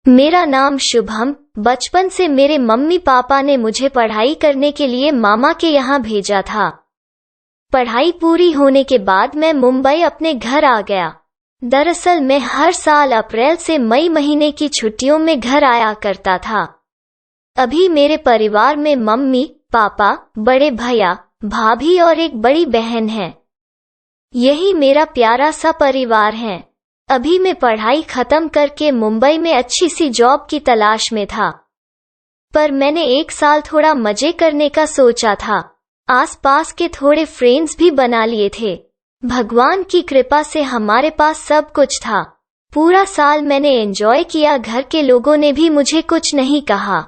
मेरा नाम शुभम। बचपन से मेरे मम्मी पापा ने मुझे पढ़ाई करने के लिए मामा के यहाँ भेजा था। पढ़ाई पूरी होने के बाद मैं मुंबई अपने घर आ गया। दरअसल मैं हर साल अप्रैल से मई महीने की छुट्टियों में घर आया करता था। अभी मेरे परिवार में मम्मी पापा, बड़े भैया, भाभी और एक बड़ी बहन है। यही मेरा प्यारा सा परिवार है। अभी मैं पढ़ाई खत्म करके मुंबई में अच्छी सी जॉब की तलाश में था, पर मैंने एक साल थोड़ा मजे करने का सोचा था। आसपास के थोड़े फ्रेंड्स भी बना लिए थे। भगवान की कृपा से हमारे पास सब कुछ था। पूरा साल मैंने एंजॉय किया। घर के लोगों ने भी मुझे कुछ नहीं कहा।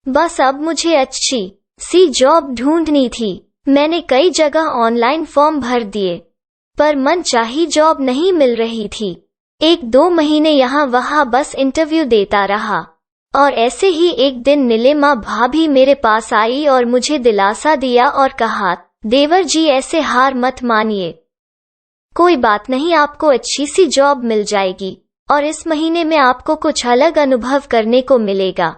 बस अब मुझे अच्छी सी जॉब ढूंढनी थी। मैंने कई जगह ऑनलाइन फॉर्म भर दिए, पर मनचाही जॉब नहीं मिल रही थी। 1-2 महीने यहाँ वहाँ बस इंटरव्यू देता रहा, और ऐसे ही एक दिन नीलिमा भाभी मेरे पास आई और मुझे दिलासा दिया और कहा, देवर जी ऐसे हार मत मानिए, कोई बात नहीं, आपको अच्छी सी जॉब मिल जाएगी और इस महीने में आपको कुछ अलग अनुभव करने को मिलेगा।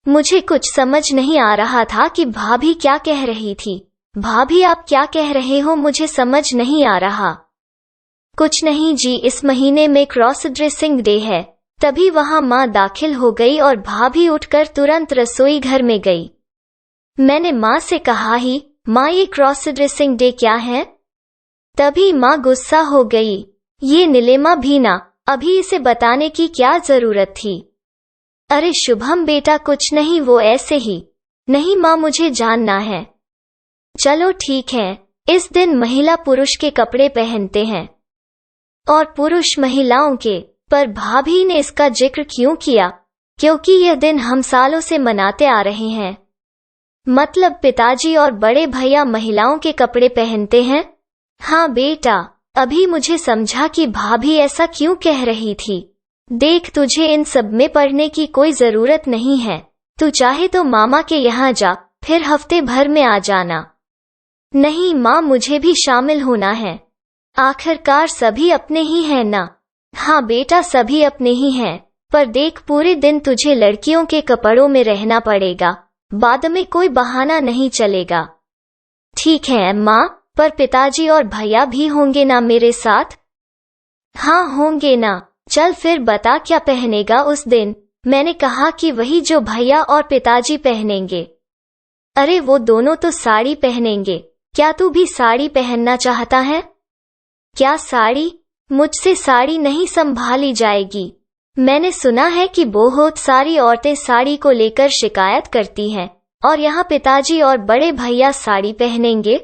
मुझे कुछ समझ नहीं आ रहा था कि भाभी क्या कह रही थी। भाभी आप क्या कह रहे हो, मुझे समझ नहीं आ रहा। कुछ नहीं जी, इस महीने में क्रॉस ड्रेसिंग डे है। तभी वहां माँ दाखिल हो गई और भाभी उठकर तुरंत रसोई घर में गई। मैंने माँ से कहा ही, माँ ये क्रॉस ड्रेसिंग डे क्या है? तभी माँ गुस्सा हो गई। ये नीलिमा भी ना, अभी इसे बताने की क्या जरूरत थी? अरे शुभम बेटा कुछ नहीं, वो ऐसे ही। नहीं माँ, मुझे जानना है। चलो ठीक है। इस दिन महिला पुरुष के कपड़े पहनते हैं और पुरुष महिलाओं के, पर भाभी ने इसका जिक्र क्यों किया? क्योंकि यह दिन हम सालों से मनाते आ रहे हैं। मतलब पिताजी और बड़े भैया महिलाओं के कपड़े पहनते हैं? हाँ बेटा, अभी मुझे समझा कि भाभी ऐसा क्यों कह रही थी। देख, तुझे इन सब में पढ़ने की कोई जरूरत नहीं है। तू चाहे तो मामा के यहाँ जा, फिर हफ्ते भर में आ जाना। नहीं माँ, मुझे भी शामिल होना है। आखिरकार सभी अपने ही हैं ना। हाँ बेटा, सभी अपने ही हैं, पर देख पूरे दिन तुझे लड़कियों के कपड़ों में रहना पड़ेगा। बाद में कोई बहाना नहीं चलेगा। ठीक है माँ, पर पिताजी और भैया भी होंगे ना मेरे साथ? हाँ होंगे ना। चल फिर बता क्या पहनेगा उस दिन? मैंने कहा कि वही जो भैया और पिताजी पहनेंगे। अरे वो दोनों तो साड़ी पहनेंगे। क्या तू भी साड़ी पहनना चाहता है? क्या साड़ी? मुझसे साड़ी नहीं संभाली जाएगी। मैंने सुना है कि बहुत सारी औरतें साड़ी को लेकर शिकायत करती हैं, और यहाँ पिताजी और बड़े भैया साड़ी पहनेंगे।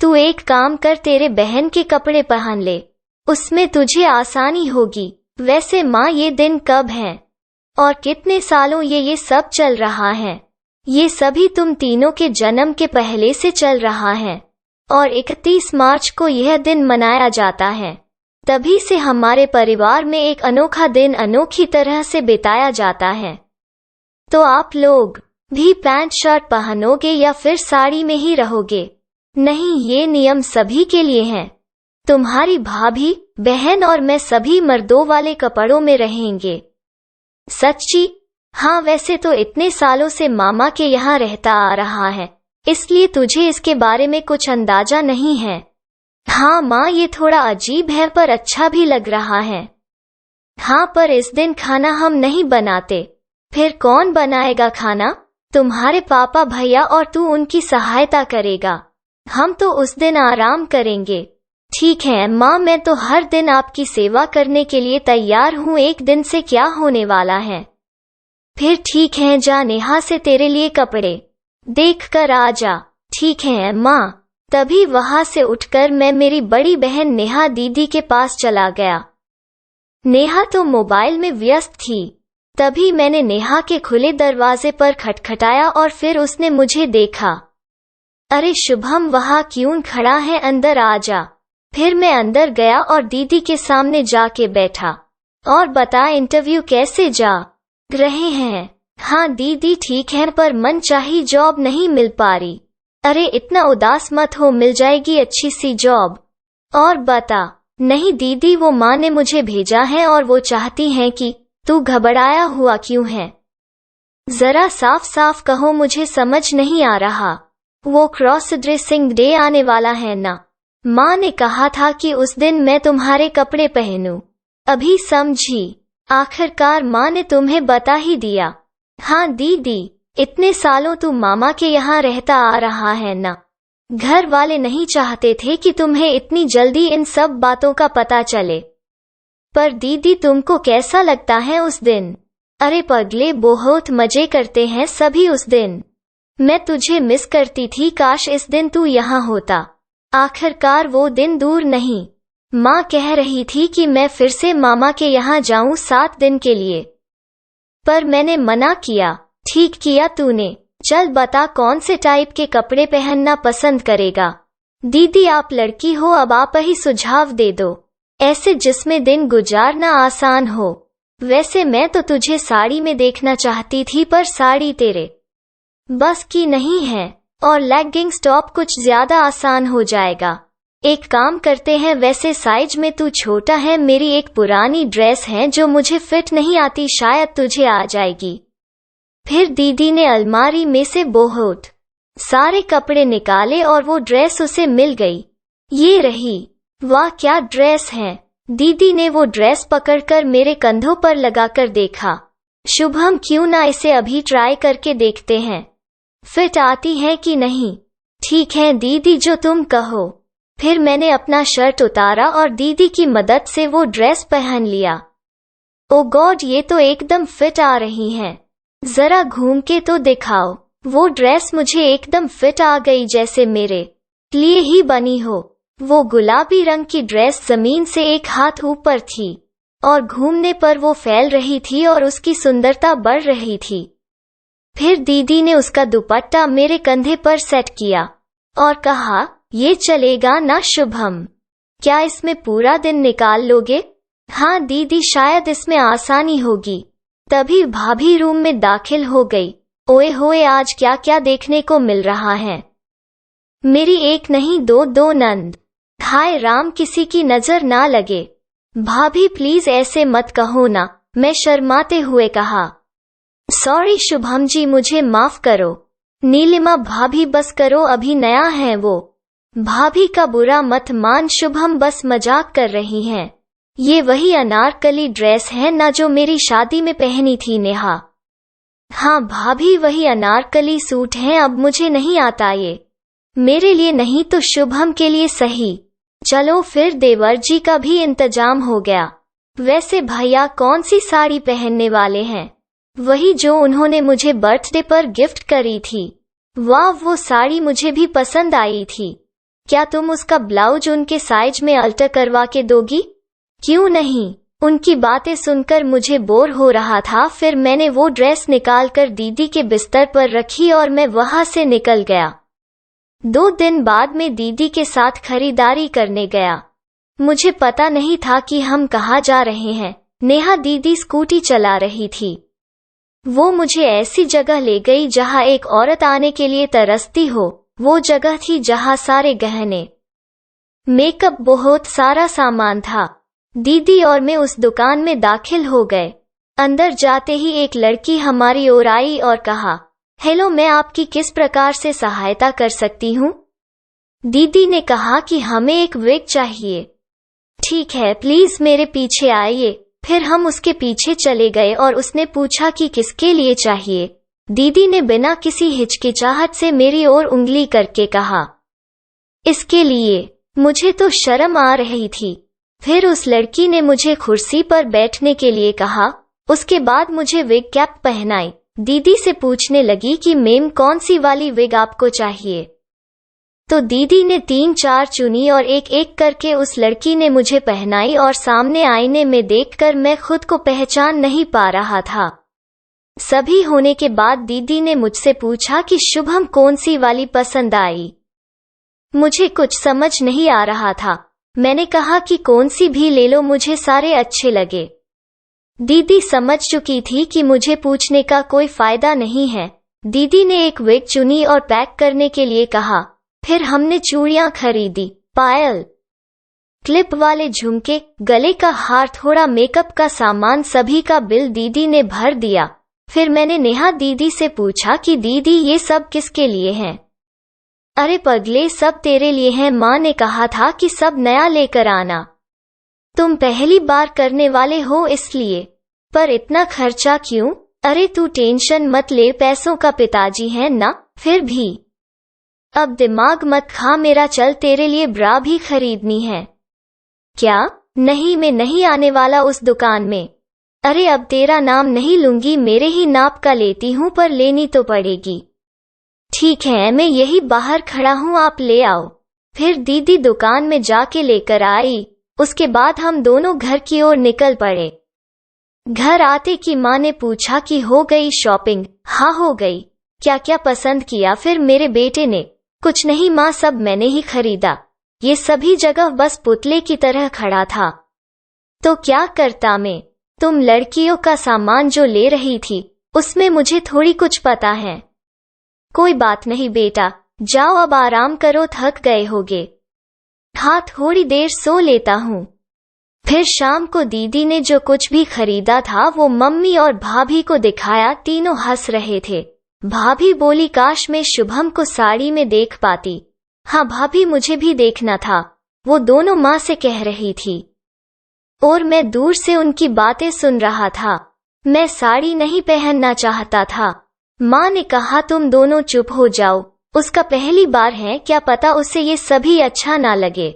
तू एक काम कर, तेरे बहन के कपड़े पहन ले, उसमें तुझे आसानी होगी। वैसे माँ ये दिन कब है और कितने सालों ये सब चल रहा है? ये सभी तुम तीनों के जन्म के पहले से चल रहा है, और 31 मार्च को यह दिन मनाया जाता है। तभी से हमारे परिवार में एक अनोखा दिन अनोखी तरह से बिताया जाता है। तो आप लोग भी पैंट शर्ट पहनोगे या फिर साड़ी में ही रहोगे? नहीं, ये नियम सभी के लिए हैं। तुम्हारी भाभी, बहन और मैं सभी मर्दों वाले कपड़ों में रहेंगे। सच्ची? हाँ, वैसे तो इतने सालों से मामा के यहाँ रहता आ रहा है, इसलिए तुझे इसके बारे में कुछ अंदाजा नहीं है। हाँ माँ, ये थोड़ा अजीब है पर अच्छा भी लग रहा है। हाँ, पर इस दिन खाना हम नहीं बनाते। फिर कौन बनाएगा खाना? तुम्हारे पापा भैया, और तू उनकी सहायता करेगा। हम तो उस दिन आराम करेंगे। ठीक है माँ, मैं तो हर दिन आपकी सेवा करने के लिए तैयार हूँ। एक दिन से क्या होने वाला है? फिर ठीक है, जा नेहा से तेरे लिए कपड़े देख कर आ जा। ठीक है माँ। तभी वहां से उठकर मैं मेरी बड़ी बहन नेहा दीदी के पास चला गया। नेहा तो मोबाइल में व्यस्त थी। तभी मैंने नेहा के खुले दरवाजे पर खटखटाया और फिर उसने मुझे देखा। अरे शुभम, वहां क्यों खड़ा है, अंदर आ जा। फिर मैं अंदर गया और दीदी के सामने जाके बैठा। और बता, इंटरव्यू कैसे जा रहे हैं? हाँ दीदी ठीक है, पर मनचाही जॉब नहीं मिल पा रही। अरे इतना उदास मत हो, मिल जाएगी अच्छी सी जॉब। और बता। नहीं दीदी, वो माँ ने मुझे भेजा है और वो चाहती हैं कि तू घबराया हुआ क्यों है? जरा साफ साफ कहो, मुझे समझ नहीं आ रहा। वो क्रॉस ड्रेसिंग डे आने वाला है ना? माँ ने कहा था कि उस दिन मैं तुम्हारे कपड़े पहनूं। अभी समझी? आखिरकार माँ ने तुम्हें बता ही दिया। हाँ दीदी, इतने सालों तू मामा के यहाँ रहता आ रहा है ना? घर वाले नहीं चाहते थे कि तुम्हें इतनी जल्दी इन सब बातों का पता चले। पर दीदी, तुमको कैसा लगता है उस दिन? अरे पगले, बहुत मजे करते हैं सभी उस दिन। मैं तुझे मिस करती थी, काश इस दिन तू यहाँ होता। आखिरकार वो दिन दूर नहीं। माँ कह रही थी कि मैं फिर से मामा के यहाँ जाऊं 7 दिन के लिए, पर मैंने मना किया। ठीक किया तूने। चल बता, कौन से टाइप के कपड़े पहनना पसंद करेगा? दीदी, आप लड़की हो, अब आप ही सुझाव दे दो, ऐसे जिसमें दिन गुजारना आसान हो। वैसे मैं तो तुझे साड़ी में देखना चाहती थी, पर साड़ी तेरे बस की नहीं है, और लेगिंग्स टॉप कुछ ज्यादा आसान हो जाएगा। एक काम करते हैं, वैसे साइज में तू छोटा है, मेरी एक पुरानी ड्रेस है जो मुझे फिट नहीं आती, शायद तुझे आ जाएगी। फिर दीदी ने अलमारी में से बहुत सारे कपड़े निकाले और वो ड्रेस उसे मिल गई। ये रही। वाह, क्या ड्रेस है! दीदी ने वो ड्रेस पकड़कर मेरे कंधों पर लगाकर देखा। शुभम, क्यों ना इसे अभी ट्राई करके देखते हैं, फिट आती है कि नहीं? ठीक है दीदी, जो तुम कहो। फिर मैंने अपना शर्ट उतारा और दीदी की मदद से वो ड्रेस पहन लिया। ओ गॉड, ये तो एकदम फिट आ रही हैं। जरा घूम के तो दिखाओ। वो ड्रेस मुझे एकदम फिट आ गई, जैसे मेरे लिए ही बनी हो। वो गुलाबी रंग की ड्रेस जमीन से 1 हाथ ऊपर थी और घूमने पर वो फैल रही थी और उसकी सुंदरता बढ़ रही थी। फिर दीदी ने उसका दुपट्टा मेरे कंधे पर सेट किया और कहा, ये चलेगा ना शुभम? क्या इसमें पूरा दिन निकाल लोगे? हाँ दीदी, शायद इसमें आसानी होगी। तभी भाभी रूम में दाखिल हो गई। ओए होए, आज क्या क्या देखने को मिल रहा है। मेरी एक नहीं दो नंद। हाय राम, किसी की नजर ना लगे। भाभी प्लीज ऐसे मत कहो ना, मैं शर्माते हुए कहा। सॉरी शुभम जी, मुझे माफ करो। नीलिमा भाभी बस करो, अभी नया है वो। भाभी का बुरा मत मान शुभम, बस मजाक कर रही हैं। ये वही अनारकली ड्रेस है ना जो मेरी शादी में पहनी थी नेहा? हाँ भाभी, वही अनारकली सूट है। अब मुझे नहीं आता ये, मेरे लिए नहीं तो शुभम के लिए सही। चलो फिर, देवर जी का भी इंतजाम हो गया। वैसे भैया कौन सी साड़ी पहनने वाले हैं? वही जो उन्होंने मुझे बर्थडे पर गिफ्ट करी थी। वाह, वो साड़ी मुझे भी पसंद आई थी। क्या तुम उसका ब्लाउज उनके साइज में अल्टर करवा के दोगी? क्यों नहीं। उनकी बातें सुनकर मुझे बोर हो रहा था। फिर मैंने वो ड्रेस निकालकर दीदी के बिस्तर पर रखी और मैं वहां से निकल गया। 2 दिन बाद में दीदी के साथ खरीदारी करने गया। मुझे पता नहीं था कि हम कहाँ जा रहे हैं। नेहा दीदी स्कूटी चला रही थी। वो मुझे ऐसी जगह ले गई जहाँ एक औरत आने के लिए तरसती हो। वो जगह थी जहाँ सारे गहने, मेकअप, बहुत सारा सामान था। दीदी और मैं उस दुकान में दाखिल हो गए। अंदर जाते ही एक लड़की हमारी ओर आई और कहा, हेलो, मैं आपकी किस प्रकार से सहायता कर सकती हूँ? दीदी ने कहा कि हमें एक विग चाहिए। ठीक है, प्लीज मेरे पीछे आइए। फिर हम उसके पीछे चले गए और उसने पूछा कि किसके लिए चाहिए। दीदी ने बिना किसी हिचकिचाहट से मेरी ओर उंगली करके कहा, इसके लिए। मुझे तो शर्म आ रही थी। फिर उस लड़की ने मुझे कुर्सी पर बैठने के लिए कहा। उसके बाद मुझे विग कैप पहनाई। दीदी से पूछने लगी कि मैम कौन सी वाली विग आपको चाहिए? तो दीदी ने 3-4 चुनी और एक एक करके उस लड़की ने मुझे पहनाई और सामने आईने में देखकर मैं खुद को पहचान नहीं पा रहा था। सभी होने के बाद दीदी ने मुझसे पूछा कि शुभम कौन सी वाली पसंद आई? मुझे कुछ समझ नहीं आ रहा था। मैंने कहा कि कौन सी भी ले लो, मुझे सारे अच्छे लगे। दीदी समझ चुकी थी कि मुझे पूछने का कोई फायदा नहीं है। दीदी ने एक विग चुनी और पैक करने के लिए कहा। फिर हमने चूड़ियां खरीदी, पायल, क्लिप वाले झुमके, गले का हार, थोड़ा मेकअप का सामान, सभी का बिल दीदी ने भर दिया। फिर मैंने नेहा दीदी से पूछा कि दीदी ये सब किसके लिए हैं? अरे पगले, सब तेरे लिए हैं, माँ ने कहा था कि सब नया लेकर आना। तुम पहली बार करने वाले हो इसलिए। पर इतना खर्चा क्यों? अरे तू टेंशन मत ले, पैसों का पिताजी है ना। फिर भी अब दिमाग मत खा मेरा, चल तेरे लिए ब्रा भी खरीदनी है। क्या? नहीं, मैं नहीं आने वाला उस दुकान में। अरे अब तेरा नाम नहीं लूंगी, मेरे ही नाप का लेती हूँ, पर लेनी तो पड़ेगी। ठीक है, मैं यही बाहर खड़ा हूँ, आप ले आओ। फिर दीदी दुकान में जाके लेकर आई। उसके बाद हम दोनों घर की ओर निकल पड़े। घर आते की माँ ने पूछा कि हो गई शॉपिंग? हाँ हो गई। क्या क्या पसंद किया फिर मेरे बेटे ने? कुछ नहीं माँ, सब मैंने ही खरीदा। ये सभी जगह बस पुतले की तरह खड़ा था। तो क्या करता मैं? तुम लड़कियों का सामान जो ले रही थी उसमें मुझे थोड़ी कुछ पता है। कोई बात नहीं बेटा, जाओ अब आराम करो, थक गए होगे। हाँ, थोड़ी देर सो लेता हूँ। फिर शाम को दीदी ने जो कुछ भी खरीदा था वो मम्मी और भाभी को दिखाया। तीनों हंस रहे थे। भाभी बोली काश मैं शुभम को साड़ी में देख पाती। हाँ भाभी, मुझे भी देखना था, वो दोनों माँ से कह रही थी। और मैं दूर से उनकी बातें सुन रहा था। मैं साड़ी नहीं पहनना चाहता था। माँ ने कहा तुम दोनों चुप हो जाओ, उसका पहली बार है, क्या पता उसे ये सभी अच्छा ना लगे।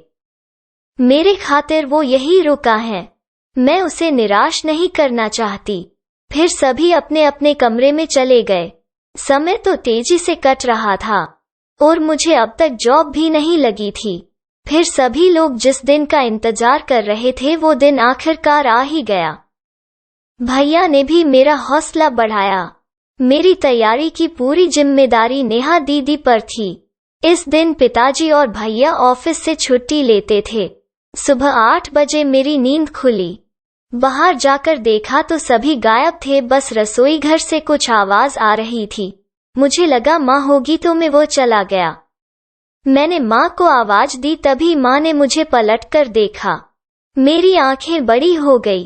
मेरे खातिर वो यही रुका है, मैं उसे निराश नहीं करना चाहती। फिर सभी अपने अपने कमरे में चले गए। समय तो तेजी से कट रहा था और मुझे अब तक जॉब भी नहीं लगी थी। फिर सभी लोग जिस दिन का इंतजार कर रहे थे वो दिन आखिरकार आ ही गया। भैया ने भी मेरा हौसला बढ़ाया। मेरी तैयारी की पूरी जिम्मेदारी नेहा दीदी पर थी। इस दिन पिताजी और भैया ऑफिस से छुट्टी लेते थे। सुबह 8 बजे मेरी नींद खुली। बाहर जाकर देखा तो सभी गायब थे, बस रसोई घर से कुछ आवाज आ रही थी। मुझे लगा माँ होगी तो मैं वो चला गया। मैंने माँ को आवाज दी, तभी माँ ने मुझे पलटकर देखा। मेरी आंखें बड़ी हो गई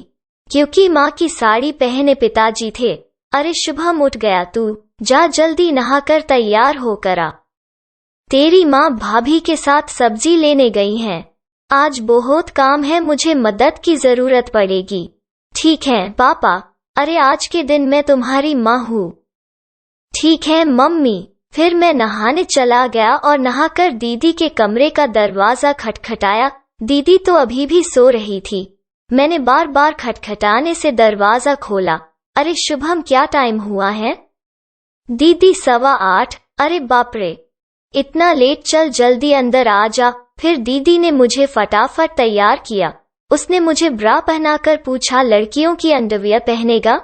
क्योंकि माँ की साड़ी पहने पिताजी थे। अरे शुभम, उठ गया तू? जा जल्दी नहाकर तैयार होकर आ। तेरी माँ भाभी के साथ सब्जी लेने गई हैं। आज बहुत काम है, मुझे मदद की जरूरत पड़ेगी। ठीक है पापा। अरे आज के दिन मैं तुम्हारी माँ हूँ। ठीक है मम्मी। फिर मैं नहाने चला गया और नहाकर दीदी के कमरे का दरवाजा खटखटाया। दीदी तो अभी भी सो रही थी। मैंने बार बार खटखटाने से दरवाजा खोला। अरे शुभम, क्या टाइम हुआ है? दीदी 7:15। अरे बाप रे, इतना लेट, चल जल्दी अंदर आ जा। फिर दीदी ने मुझे फटाफट तैयार किया। उसने मुझे ब्रा पहनाकर पूछा लड़कियों की अंडरवियर पहनेगा?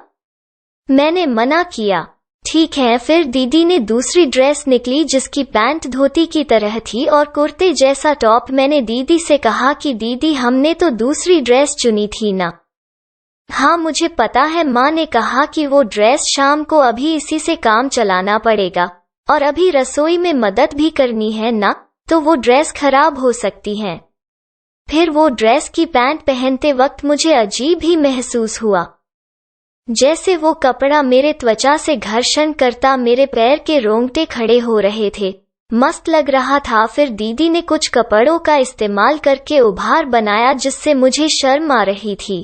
मैंने मना किया। ठीक है। फिर दीदी ने दूसरी ड्रेस निकली जिसकी पैंट धोती की तरह थी और कुर्ते जैसा टॉप। मैंने दीदी से कहा कि दीदी हमने तो दूसरी ड्रेस चुनी थी ना। हाँ मुझे पता है। माँ ने कहा कि वो ड्रेस शाम को, अभी इसी से काम चलाना पड़ेगा और अभी रसोई में मदद भी करनी है ना, तो वो ड्रेस खराब हो सकती है। फिर वो ड्रेस की पैंट पहनते वक्त मुझे अजीब ही महसूस हुआ, जैसे वो कपड़ा मेरे त्वचा से घर्षण करता। मेरे पैर के रोंगटे खड़े हो रहे थे। मस्त लग रहा था। फिर दीदी ने कुछ कपड़ों का इस्तेमाल करके उभार बनाया जिससे मुझे शर्म आ रही थी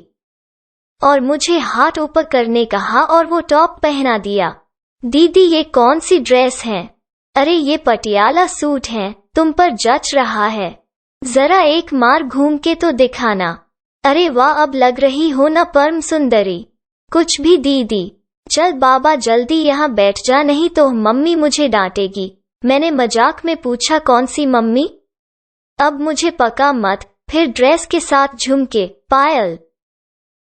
और मुझे हाथ ऊपर करने कहा और वो टॉप पहना दिया। दीदी ये कौन सी ड्रेस है? अरे ये पटियाला सूट है, तुम पर जच रहा है, जरा एक मार घूम के तो दिखाना। अरे वाह, अब लग रही हो ना परम सुंदरी। कुछ भी दीदी। चल बाबा जल्दी यहाँ बैठ जा, नहीं तो मम्मी मुझे डांटेगी। मैंने मजाक में पूछा कौन सी मम्मी? अब मुझे पका मत। फिर ड्रेस के साथ झुमके, पायल,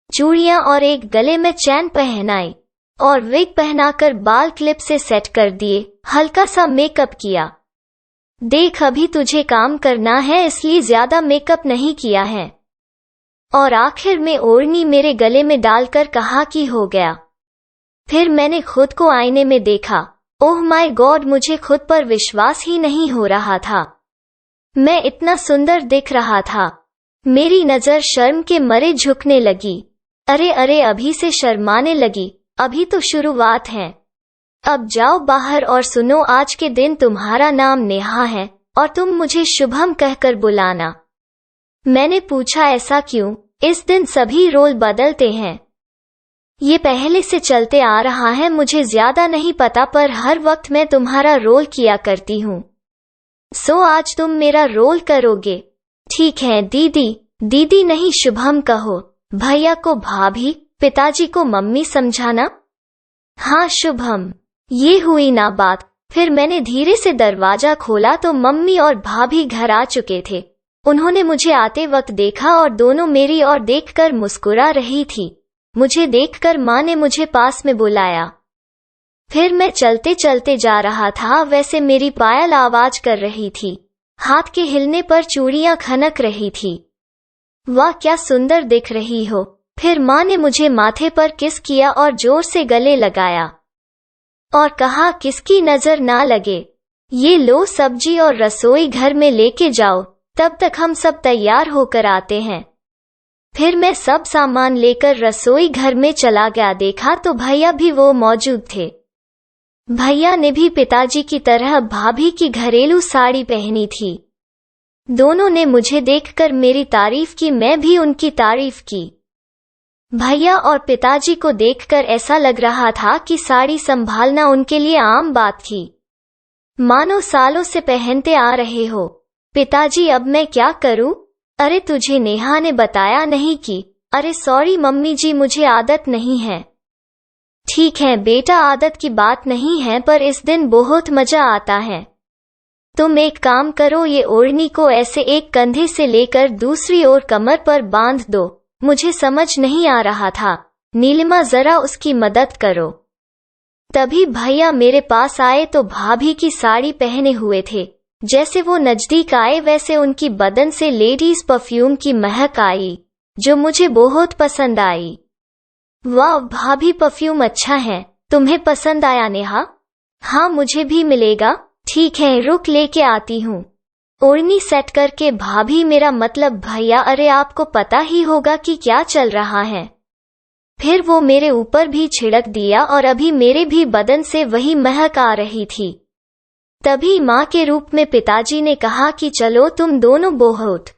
चूड़ियां और एक गले में चैन पहनाई और विग पहनाकर बाल क्लिप से सेट कर दिए। हल्का सा मेकअप किया। देख अभी तुझे काम करना है इसलिए ज्यादा मेकअप नहीं किया है। और आखिर में ओढ़नी मेरे गले में डालकर कहा कि हो गया। फिर मैंने खुद को आईने में देखा। ओह माय गॉड, मुझे खुद पर विश्वास ही नहीं हो रहा था। मैं इतना सुंदर दिख रहा था। मेरी नजर शर्म के मरे झुकने लगी। अरे अरे, अभी से शर्माने लगी, अभी तो शुरुआत है। अब जाओ बाहर और सुनो, आज के दिन तुम्हारा नाम नेहा है और तुम मुझे शुभम कहकर बुलाना। मैंने पूछा, ऐसा क्यों? इस दिन सभी रोल बदलते हैं। ये पहले से चलते आ रहा है, मुझे ज्यादा नहीं पता, पर हर वक्त मैं तुम्हारा रोल किया करती हूँ। सो आज तुम मेरा रोल करोगे? ठीक है दीदी। दीदी नहीं, शुभम कहो। भैया को भाभी, पिताजी को मम्मी समझाना। हाँ शुभम। ये हुई ना बात। फिर मैंने धीरे से दरवाजा खोला तो मम्मी और भाभी घर आ चुके थे। उन्होंने मुझे आते वक्त देखा और दोनों मेरी ओर देखकर मुस्कुरा रही थी। मुझे देखकर माँ ने मुझे पास में बुलाया। फिर मैं चलते चलते जा रहा था, वैसे मेरी पायल आवाज कर रही थी। हाथ के हिलने पर चूड़ियां खनक रही थी। वाह क्या सुंदर दिख रही हो। फिर माँ ने मुझे माथे पर किस किया और जोर से गले लगाया और कहा, किसकी नजर ना लगे। ये लो सब्जी और रसोई घर में लेके जाओ, तब तक हम सब तैयार होकर आते हैं। फिर मैं सब सामान लेकर रसोई घर में चला गया। देखा तो भैया भी वो मौजूद थे। भैया ने भी पिताजी की तरह भाभी की घरेलू साड़ी पहनी थी। दोनों ने मुझे देखकर मेरी तारीफ की, मैं भी उनकी तारीफ की। भैया और पिताजी को देखकर ऐसा लग रहा था कि साड़ी संभालना उनके लिए आम बात थी, मानो सालों से पहनते आ रहे हो। पिताजी, अब मैं क्या करूं? अरे तुझे नेहा ने बताया नहीं कि? अरे सॉरी मम्मी जी, मुझे आदत नहीं है। ठीक है बेटा, आदत की बात नहीं है, पर इस दिन बहुत मजा आता है। तुम एक काम करो, ये ओढ़नी को ऐसे एक कंधे से लेकर दूसरी ओर कमर पर बांध दो। मुझे समझ नहीं आ रहा था। नीलिमा जरा उसकी मदद करो। तभी भैया मेरे पास आए तो भाभी की साड़ी पहने हुए थे। जैसे वो नजदीक आए वैसे उनकी बदन से लेडीज परफ्यूम की महक आई, जो मुझे बहुत पसंद आई। वाह भाभी, परफ्यूम अच्छा है। तुम्हें पसंद आया नेहा? हाँ मुझे भी मिलेगा। ठीक है रुक, लेके आती हूँ। ओढ़नी सेट करके भाभी, मेरा मतलब भैया, अरे आपको पता ही होगा कि क्या चल रहा है। फिर वो मेरे ऊपर भी छिड़क दिया और अभी मेरे भी बदन से वही महक आ रही थी। तभी माँ के रूप में पिताजी ने कहा कि चलो तुम दोनों बहुत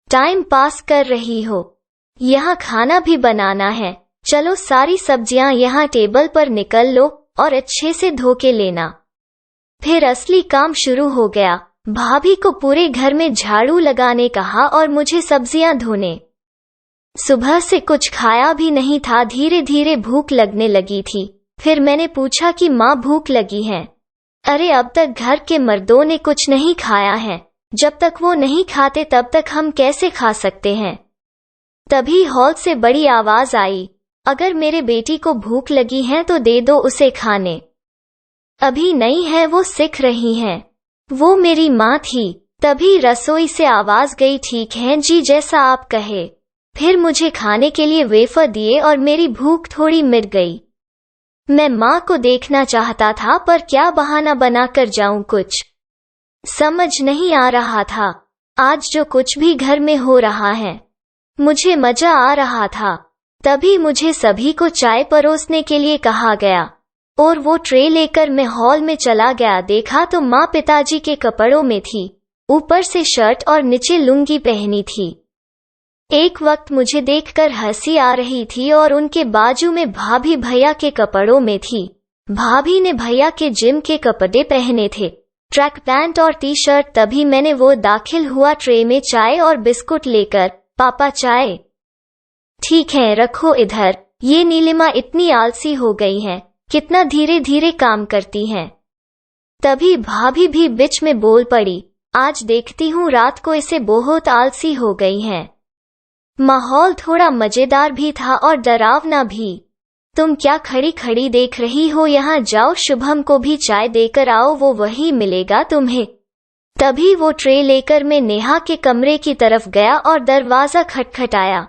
टाइम पास कर रही हो, यहाँ खाना भी बनाना है। चलो सारी सब्जियां यहाँ टेबल पर निकल लो और अच्छे से धो के लेना। फिर असली काम शुरू हो गया। भाभी को पूरे घर में झाड़ू लगाने कहा और मुझे सब्जियां धोने। सुबह से कुछ खाया भी नहीं था, धीरे धीरे भूख लगने लगी थी। फिर मैंने पूछा कि माँ भूख लगी है? अरे अब तक घर के मर्दों ने कुछ नहीं खाया है, जब तक वो नहीं खाते तब तक हम कैसे खा सकते हैं। तभी हॉल से बड़ी आवाज आई, अगर मेरे बेटी को भूख लगी है तो दे दो उसे खाने। अभी नहीं है, वो सीख रही हैं। वो मेरी माँ थी। तभी रसोई से आवाज गई, ठीक है जी जैसा आप कहे। फिर मुझे खाने के लिए वेफर दिए और मेरी भूख थोड़ी मिट गई। मैं माँ को देखना चाहता था, पर क्या बहाना बनाकर जाऊं, कुछ समझ नहीं आ रहा था। आज जो कुछ भी घर में हो रहा है, मुझे मजा आ रहा था। तभी मुझे सभी को चाय परोसने के लिए कहा गया और वो ट्रे लेकर मैं हॉल में चला गया। देखा तो माँ पिताजी के कपड़ों में थी, ऊपर से शर्ट और नीचे लुंगी पहनी थी। एक वक्त मुझे देखकर हंसी आ रही थी और उनके बाजू में भाभी भैया के कपड़ों में थी। भाभी ने भैया के जिम के कपड़े पहने थे, ट्रैक पैंट और टी शर्ट। तभी मैंने वो दाखिल हुआ ट्रे में चाय और बिस्कुट लेकर, पापा चाय? ठीक है रखो इधर। ये नीलिमा इतनी आलसी हो गई है, कितना धीरे धीरे काम करती हैं। तभी भाभी भी बीच में बोल पड़ी, आज देखती हूँ रात को इसे बहुत आलसी हो गई हैं। माहौल थोड़ा मजेदार भी था और डरावना भी। तुम क्या खड़ी खड़ी देख रही हो, यहाँ जाओ शुभम को भी चाय देकर आओ, वो वही मिलेगा तुम्हें। तभी वो ट्रे लेकर मैं नेहा के कमरे की तरफ गया और दरवाजा खटखटाया।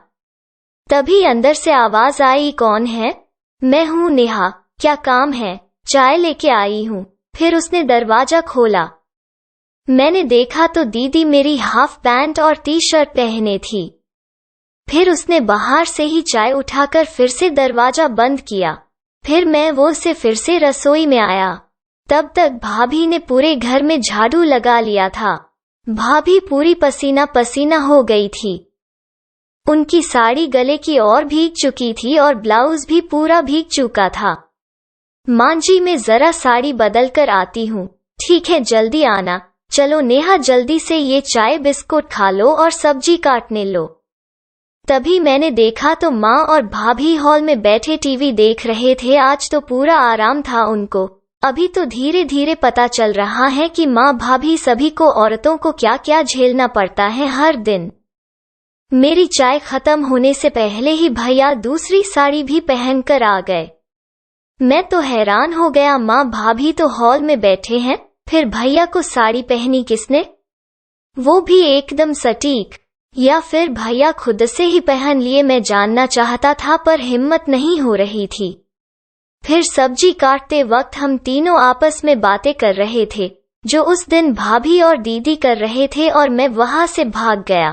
तभी अंदर से आवाज आई, कौन है? मैं हूँ नेहा, क्या काम है? चाय लेके आई हूँ। फिर उसने दरवाजा खोला। मैंने देखा तो दीदी मेरी हाफ पैंट और टी शर्ट पहने थी। फिर उसने बाहर से ही चाय उठाकर फिर से दरवाजा बंद किया। फिर मैं वो से फिर से रसोई में आया। तब तक भाभी ने पूरे घर में झाड़ू लगा लिया था। भाभी पूरी पसीना पसीना हो गई थी। उनकी साड़ी गले की ओर भीग चुकी थी और ब्लाउज भी पूरा भीग चुका था। मां जी, मैं जरा साड़ी बदल कर आती हूँ। ठीक है, जल्दी आना। चलो नेहा, जल्दी से ये चाय बिस्कुट खा लो और सब्जी काटने लो। तभी मैंने देखा तो माँ और भाभी हॉल में बैठे टीवी देख रहे थे। आज तो पूरा आराम था उनको। अभी तो धीरे धीरे पता चल रहा है कि माँ भाभी सभी को, औरतों को क्या क्या झेलना पड़ता है हर दिन। मेरी चाय खत्म होने से पहले ही भैया दूसरी साड़ी भी पहनकर आ गए। मैं तो हैरान हो गया। माँ भाभी तो हॉल में बैठे हैं, फिर भैया को साड़ी पहनी किसने? वो भी एकदम सटीक। या फिर भैया खुद से ही पहन लिए? मैं जानना चाहता था पर हिम्मत नहीं हो रही थी। फिर सब्जी काटते वक्त हम तीनों आपस में बातें कर रहे थे, जो उस दिन भाभी और दीदी कर रहे थे, और मैं वहां से भाग गया।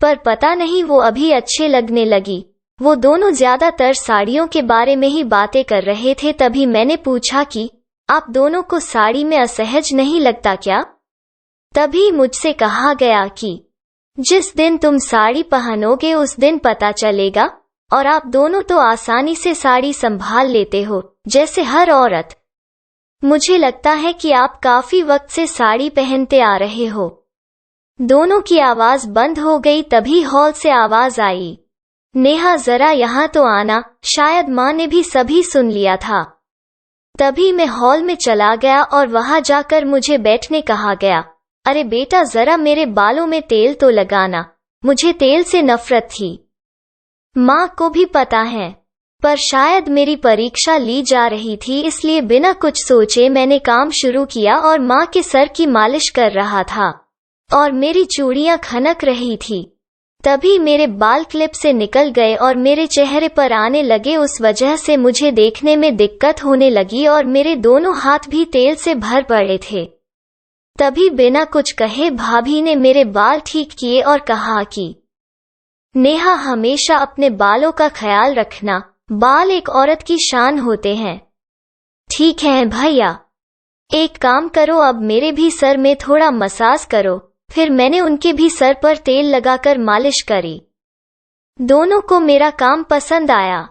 पर पता नहीं वो अभी अच्छे लगने लगी। वो दोनों ज्यादातर साड़ियों के बारे में ही बातें कर रहे थे। तभी मैंने पूछा कि आप दोनों को साड़ी में असहज नहीं लगता क्या? तभी मुझसे कहा गया कि जिस दिन तुम साड़ी पहनोगे उस दिन पता चलेगा, और आप दोनों तो आसानी से साड़ी संभाल लेते हो जैसे हर औरत। मुझे लगता है कि आप काफी वक्त से साड़ी पहनते आ रहे हो। दोनों की आवाज बंद हो गई। तभी हॉल से आवाज आई, नेहा जरा यहाँ तो आना। शायद माँ ने भी सभी सुन लिया था। तभी मैं हॉल में चला गया और वहां जाकर मुझे बैठने कहा गया। अरे बेटा, जरा मेरे बालों में तेल तो लगाना। मुझे तेल से नफरत थी। माँ को भी पता है, पर शायद मेरी परीक्षा ली जा रही थी, इसलिए बिना कुछ सोचे मैंने काम शुरू किया और माँ के सर की मालिश कर रहा था और मेरी चूड़ियां खनक रही थी। तभी मेरे बाल क्लिप से निकल गए और मेरे चेहरे पर आने लगे। उस वजह से मुझे देखने में दिक्कत होने लगी और मेरे दोनों हाथ भी तेल से भर पड़े थे। तभी बिना कुछ कहे भाभी ने मेरे बाल ठीक किए और कहा कि नेहा, हमेशा अपने बालों का ख्याल रखना। बाल एक औरत की शान होते हैं। ठीक है भैया। एक काम करो, अब मेरे भी सर में थोड़ा मसाज करो। फिर मैंने उनके भी सर पर तेल लगाकर मालिश करी। दोनों को मेरा काम पसंद आया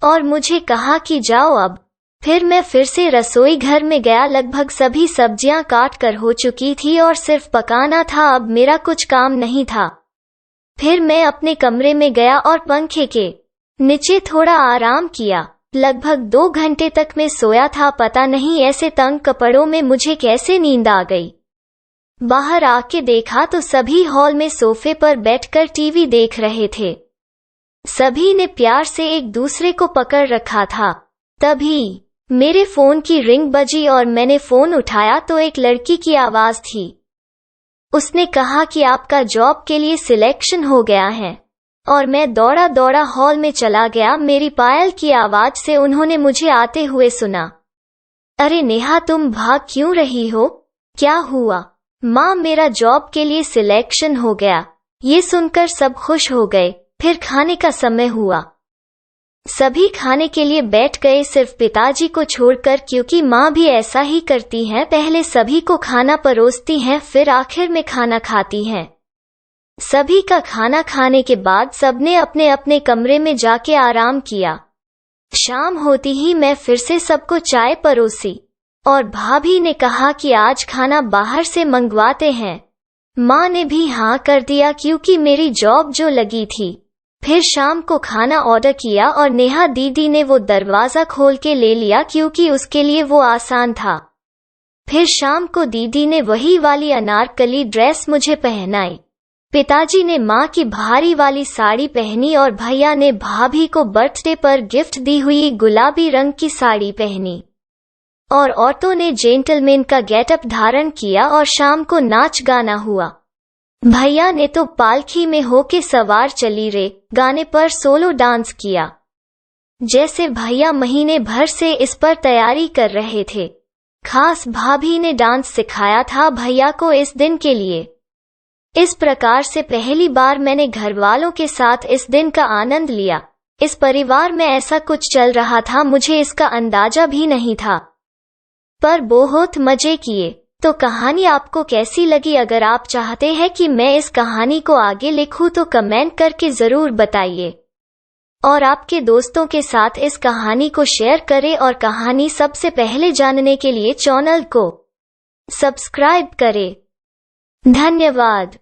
और मुझे कहा कि जाओ अब। फिर मैं फिर से रसोई घर में गया। लगभग सभी सब्जियां काट कर हो चुकी थी और सिर्फ पकाना था। अब मेरा कुछ काम नहीं था। फिर मैं अपने कमरे में गया और पंखे के नीचे थोड़ा आराम किया। लगभग 2 घंटे तक मैं सोया था। पता नहीं ऐसे तंग कपड़ों में मुझे कैसे नींद आ गई। बाहर आके देखा तो सभी हॉल में सोफे पर बैठकर टीवी देख रहे थे। सभी ने प्यार से एक दूसरे को पकड़ रखा था। तभी मेरे फोन की रिंग बजी और मैंने फोन उठाया तो एक लड़की की आवाज थी। उसने कहा कि आपका जॉब के लिए सिलेक्शन हो गया है, और मैं दौड़ा दौड़ा हॉल में चला गया। मेरी पायल की आवाज से उन्होंने मुझे आते हुए सुना। अरे नेहा, तुम भाग क्यों रही हो? क्या हुआ? माँ, मेरा जॉब के लिए सिलेक्शन हो गया। ये सुनकर सब खुश हो गए। फिर खाने का समय हुआ। सभी खाने के लिए बैठ गए, सिर्फ पिताजी को छोड़कर, क्योंकि माँ भी ऐसा ही करती हैं। पहले सभी को खाना परोसती हैं, फिर आखिर में खाना खाती हैं। सभी का खाना खाने के बाद सबने अपने अपने कमरे में जाके आराम किया। शाम होती ही मैं फिर से सबको चाय परोसी और भाभी ने कहा कि आज खाना बाहर से मंगवाते हैं। माँ ने भी हाँ कर दिया क्योंकि मेरी जॉब जो लगी थी। फिर शाम को खाना ऑर्डर किया और नेहा दीदी ने वो दरवाजा खोल के ले लिया क्योंकि उसके लिए वो आसान था। फिर शाम को दीदी ने वही वाली अनारकली ड्रेस मुझे पहनाई। पिताजी ने माँ की भारी वाली साड़ी पहनी और भैया ने भाभी को बर्थडे पर गिफ्ट दी हुई गुलाबी रंग की साड़ी पहनी। और औरतों ने जेंटलमैन का गेटअप धारण किया और शाम को नाच गाना हुआ। भैया ने तो पालकी में होके सवार चली रे गाने पर सोलो डांस किया। जैसे भैया महीने भर से इस पर तैयारी कर रहे थे। खास भाभी ने डांस सिखाया था भैया को इस दिन के लिए। इस प्रकार से पहली बार मैंने घर वालों के साथ इस दिन का आनंद लिया। इस परिवार में ऐसा कुछ चल रहा था, मुझे इसका अंदाजा भी नहीं था, पर बहुत मजे किए। तो कहानी आपको कैसी लगी? अगर आप चाहते हैं कि मैं इस कहानी को आगे लिखूं तो कमेंट करके जरूर बताइए और आपके दोस्तों के साथ इस कहानी को शेयर करें और कहानी सबसे पहले जानने के लिए चैनल को सब्सक्राइब करें। धन्यवाद।